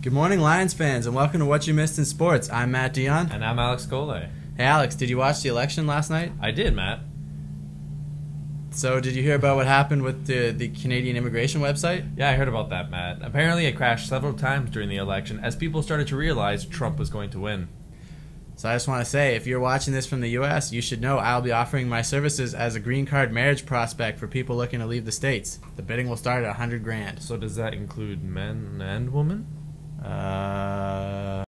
Good morning, Lions fans, and welcome to What You Missed in Sports. I'm Matt Dionne. And I'm Alex Colle. Hey Alex, did you watch the election last night? I did, Matt. So did you hear about what happened with the Canadian immigration website? Yeah, I heard about that, Matt. Apparently it crashed several times during the election as people started to realize Trump was going to win. So I just want to say, if you're watching this from the U.S., you should know I'll be offering my services as a green card marriage prospect for people looking to leave the States. The bidding will start at $100,000. So does that include men and women? The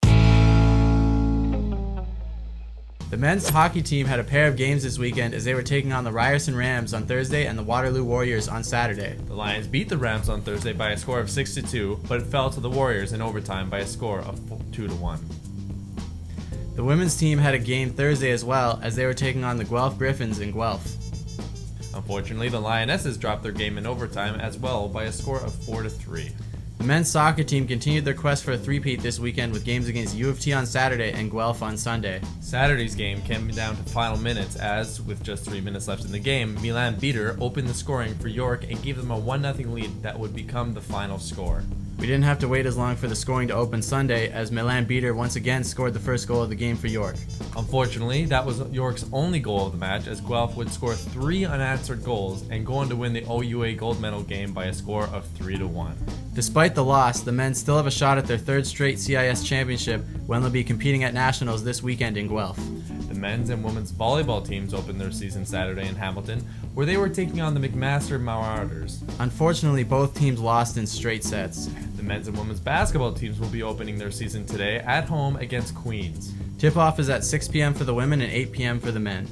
men's hockey team had a pair of games this weekend as they were taking on the Ryerson Rams on Thursday and the Waterloo Warriors on Saturday. The Lions beat the Rams on Thursday by a score of 6-2, but it fell to the Warriors in overtime by a score of 2-1. The women's team had a game Thursday as well as they were taking on the Guelph Griffins in Guelph. Unfortunately, the Lionesses dropped their game in overtime as well by a score of 4-3. The men's soccer team continued their quest for a three-peat this weekend with games against U of T on Saturday and Guelph on Sunday. Saturday's game came down to final minutes as, with just 3 minutes left in the game, Milan Beater opened the scoring for York and gave them a 1-0 lead that would become the final score. We didn't have to wait as long for the scoring to open Sunday as Milan Beater once again scored the first goal of the game for York. Unfortunately, that was York's only goal of the match as Guelph would score 3 unanswered goals and go on to win the OUA gold medal game by a score of 3-1. Despite the loss, the men still have a shot at their third straight CIS championship when they'll be competing at Nationals this weekend in Guelph. The men's and women's volleyball teams opened their season Saturday in Hamilton, where they were taking on the McMaster Marauders. Unfortunately, both teams lost in straight sets. The men's and women's basketball teams will be opening their season today at home against Queens. Tip-off is at 6 p.m. for the women and 8 p.m. for the men.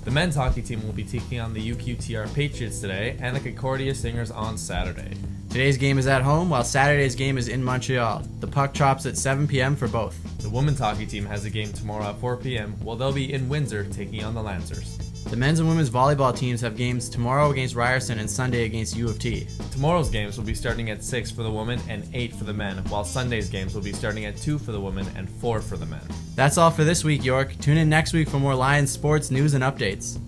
The men's hockey team will be taking on the UQTR Patriots today and the Concordia Singers on Saturday. Today's game is at home, while Saturday's game is in Montreal. The puck drops at 7 p.m. for both. The women's hockey team has a game tomorrow at 4 p.m. while they'll be in Windsor taking on the Lancers. The men's and women's volleyball teams have games tomorrow against Ryerson and Sunday against U of T. Tomorrow's games will be starting at 6 for the women and 8 for the men, while Sunday's games will be starting at 2 for the women and 4 for the men. That's all for this week, York. Tune in next week for more Lions sports news and updates.